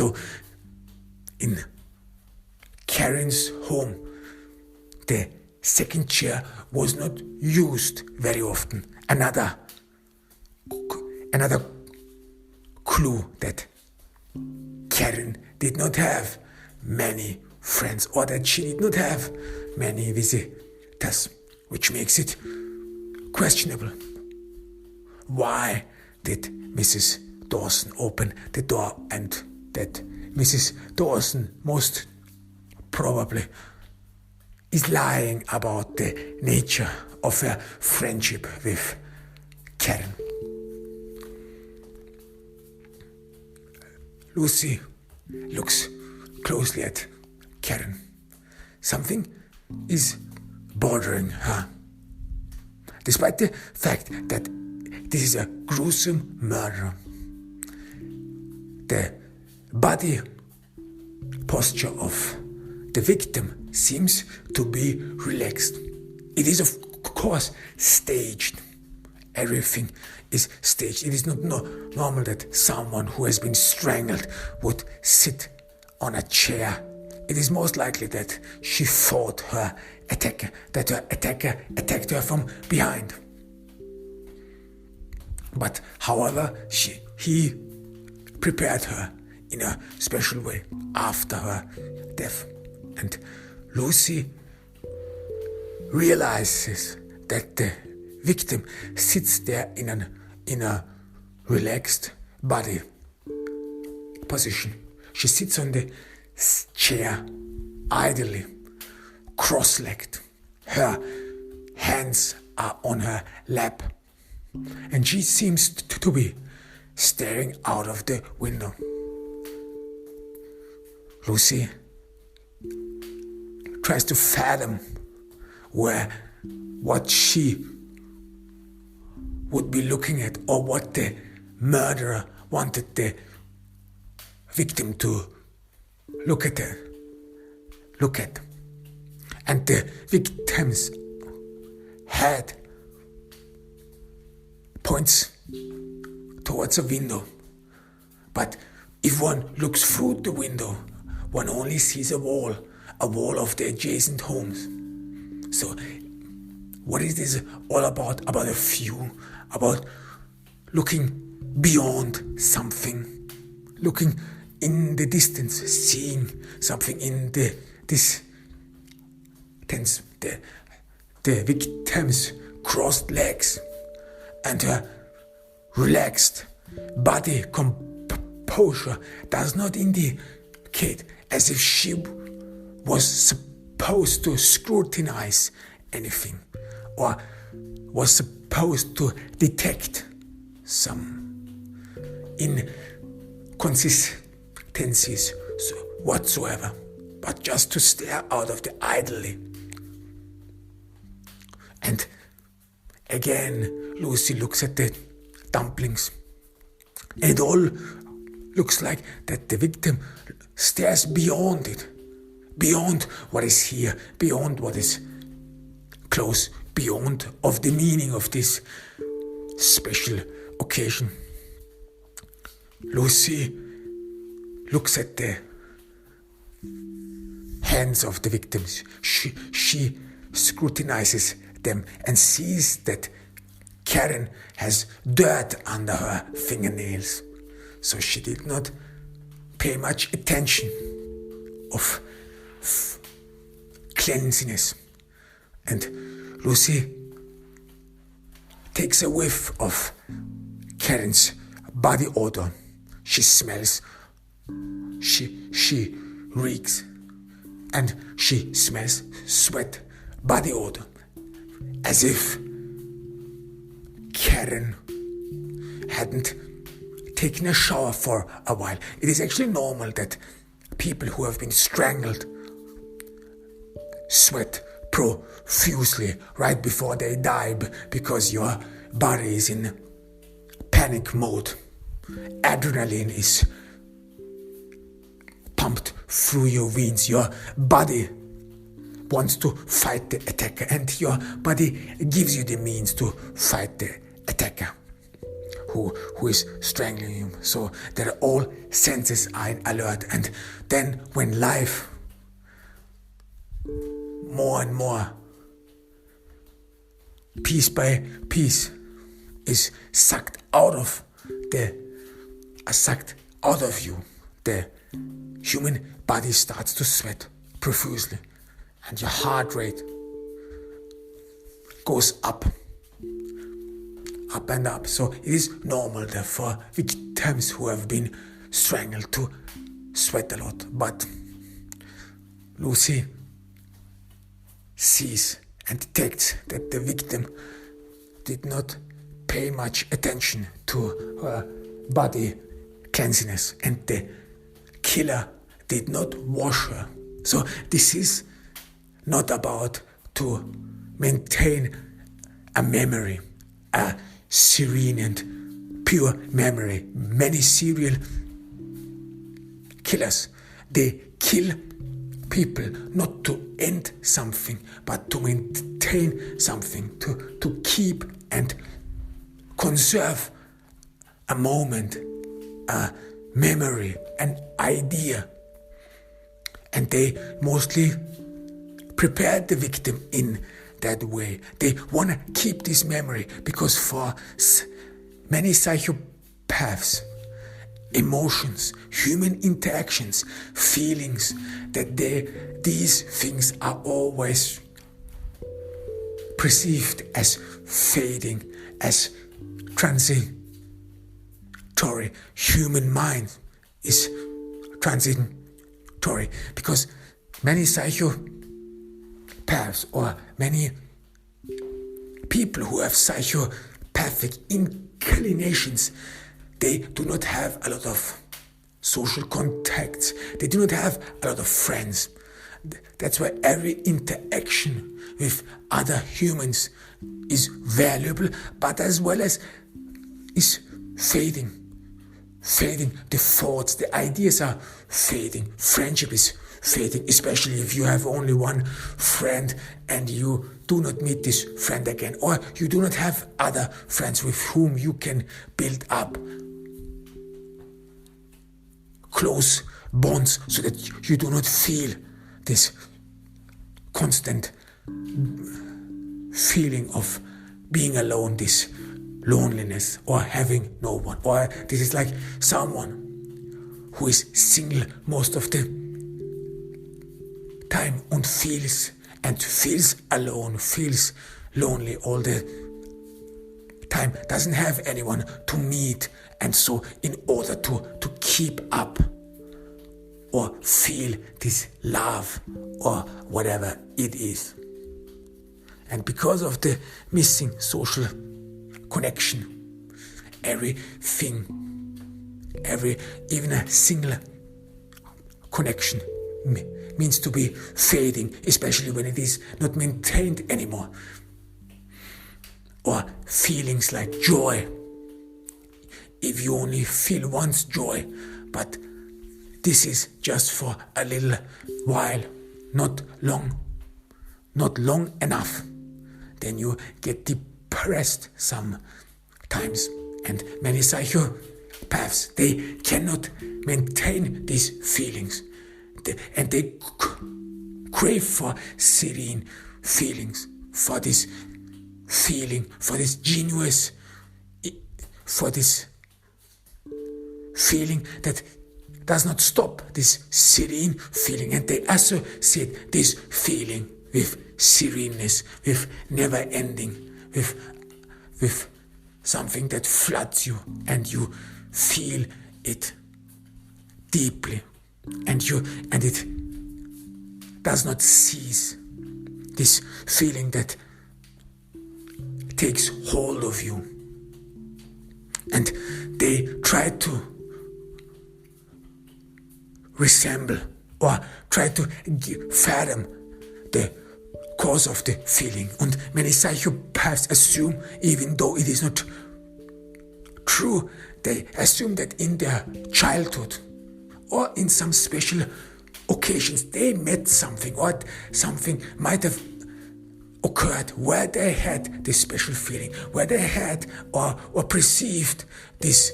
So in Karen's home, the second chair was not used very often. Another clue that Karen did not have many friends, or that she did not have many visitors, which makes it questionable. Why did Mrs. Dawson open the door, and that Mrs. Dawson most probably is lying about the nature of her friendship with Karen. Lucy looks closely at Karen. Something is bothering her. Despite the fact that this is a gruesome murder, the body posture of the victim seems to be relaxed. It is, of course, staged. Everything is staged. It is not normal that someone who has been strangled would sit on a chair. It is most likely that she fought her attacker, that her attacker attacked her from behind. But however, he prepared her in a special way after her death. And Lucy realizes that the victim sits there in a relaxed body position. She sits on the chair idly, cross-legged. Her hands are on her lap, and she seems to be staring out of the window. Lucy tries to fathom what she would be looking at, or what the murderer wanted the victim to look at. And the victim's head points towards a window. But if one looks through the window, one only sees a wall of the adjacent homes. So what is this all about? About a view, about looking beyond something, looking in the distance, seeing something in the distance. The victim's crossed legs and her relaxed body composure does not indicate as if she was supposed to scrutinize anything, or was supposed to detect some inconsistencies whatsoever, but just to stare out of the idly. And again, Lucy looks at the dumplings. It all looks like that the victim stares beyond it, beyond what is here, beyond what is close, beyond of the meaning of this special occasion. Lucy looks at the hands of the victims. She scrutinizes them and sees that Karen has dirt under her fingernails. So she did not pay much attention of cleanliness. And Lucy takes a whiff of Karen's body odor. She smells, she reeks, and she smells sweat, body odor, as if Karen hadn't taken a shower for a while. It is actually normal that people who have been strangled sweat profusely right before they die, because your body is in panic mode. Adrenaline is pumped through your veins. Your body wants to fight the attacker, and your body gives you the means to fight the attacker. who is strangling you. So that all senses are in alert. And then when life more and more, piece by piece, is sucked out of you, the human body starts to sweat profusely, and your heart rate goes up and up. So it is normal for victims who have been strangled to sweat a lot. But Lucy sees and detects that the victim did not pay much attention to her body cleanliness, and the killer did not wash her. So this is not about to maintain a memory, a serene and pure memory. Many serial killers, they kill people not to end something, but to maintain something, to keep and conserve a moment, a memory, an idea. And they mostly prepare the victim in that way. They want to keep this memory because for many psychopaths, emotions, human interactions, feelings, that these things are always perceived as fading, as transitory. Human mind is transitory because many psychopaths or many people who have psychopathic inclinations, they do not have a lot of social contacts. They do not have a lot of friends. That's why every interaction with other humans is valuable, but as well as is fading. The thoughts, the ideas are fading. Friendship is fading, especially if you have only one friend and you do not meet this friend again, or you do not have other friends with whom you can build up close bonds so that you do not feel this constant feeling of being alone, this loneliness or having no one. Or this is like someone who is single most of the time and feels alone, feels lonely all the time, doesn't have anyone to meet, and so in order to keep up or feel this love or whatever it is. And because of the missing social connection, even a single connection means to be fading, especially when it is not maintained anymore. Or feelings like joy. If you only feel once joy, but this is just for a little while, not long enough, then you get depressed sometimes. And many psychopaths, they cannot maintain these feelings, and they crave for serene feelings, for this feeling, for this genuine, for this feeling that does not stop, this serene feeling, and they associate this feeling with sereneness, with never ending, with something that floods you and you feel it deeply, and it does not cease. This feeling that takes hold of you, and they try to resemble or try to fathom the cause of the feeling. And many psychopaths assume, even though it is not true, they assume that in their childhood or in some special occasions they met something, or something might have occurred, where they had this special feeling, where they had or perceived this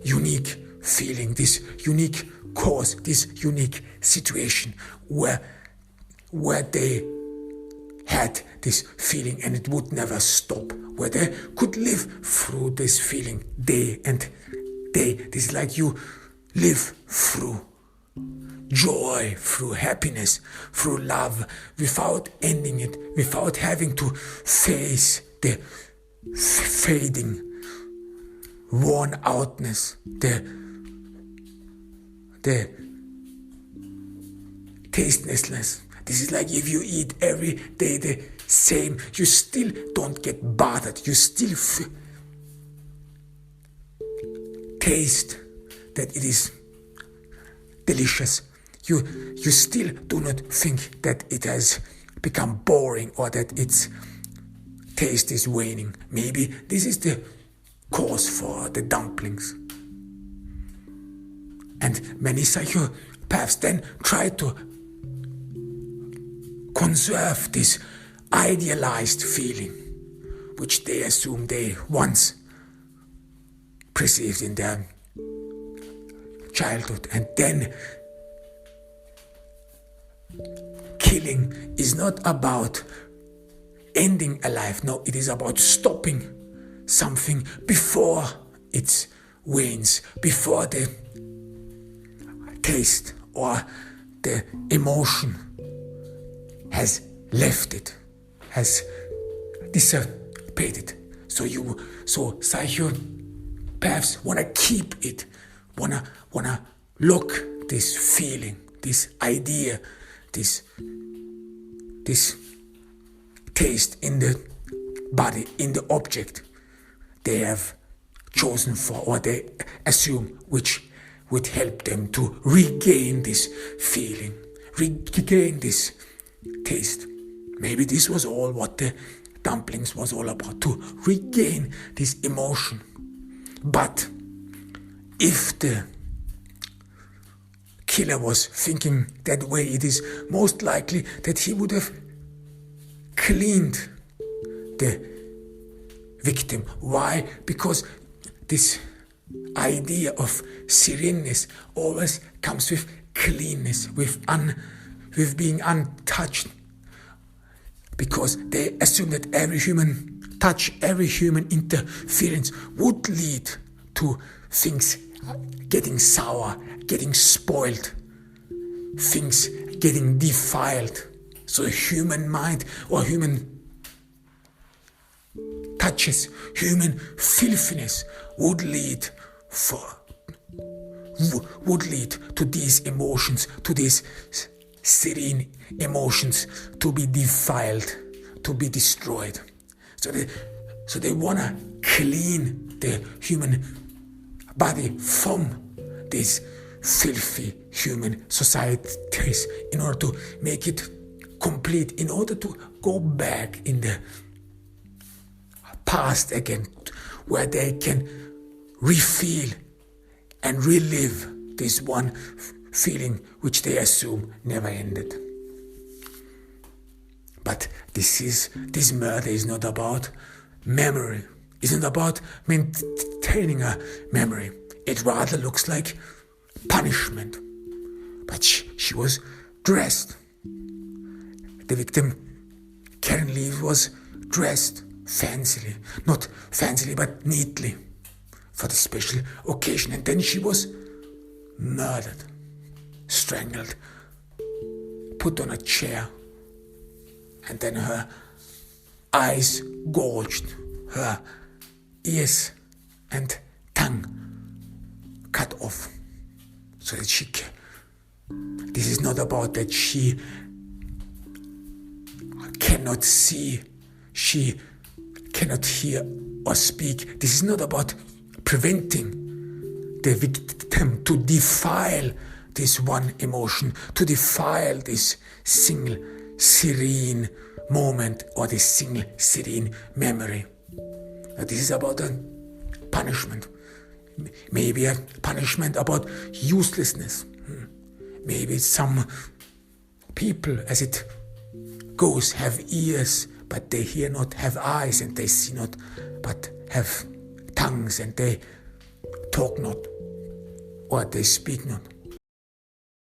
unique feeling, this unique cause, this unique situation, where they had this feeling and it would never stop, where they could live through this feeling day and day. This is like you live through joy, through happiness, through love, without ending it, without having to face the fading, worn outness, the tastelessness. This is like if you eat every day the same, you still don't get bothered. You still taste that it is delicious. You still do not think that it has become boring or that its taste is waning. Maybe this is the cause for the dumplings. And many psychopaths then try to conserve this idealized feeling, which they assume they once perceived in their childhood. And then killing is not about ending a life. No, it is about stopping something before it wanes, before the taste or the emotion has left it, has dissipated. So psychopaths wanna keep it, wanna lock this feeling, this idea, this taste in the body, in the object they have chosen for, or they assume, which would help them to regain this feeling, regain this taste. Maybe this was all what the dumplings was all about, to regain this emotion. But if the killer was thinking that way, it is most likely that he would have cleaned the victim. Why? Because this idea of sereneness always comes with cleanness, with being untouched. Because they assume that every human touch, every human interference would lead to things getting sour, getting spoiled, things getting defiled. So human mind or human touches, human filthiness would lead to these emotions, to these serene emotions to be defiled, to be destroyed. So they wanna clean the human body from these filthy human societies in order to make it complete, in order to go back in the past again, where they can refeel and relive this one feeling which they assume never ended. But this murder is not about memory. It's not about maintaining a memory. It rather looks like punishment. But she was dressed. The victim, Karen Lee, was dressed fancily. Not fancily, but neatly for the special occasion. And then she was murdered, strangled, put on a chair, and then her eyes gouged, her ears and tongue cut off, so that this is not about that she cannot see, she cannot hear or speak. This is not about preventing the victim to defile this one emotion, to defile this single serene moment or this single serene memory. This is about a punishment. Maybe a punishment about uselessness. Maybe some people, as it goats have ears, but they hear not, have eyes, and they see not, but have tongues, and they talk not, or they speak not.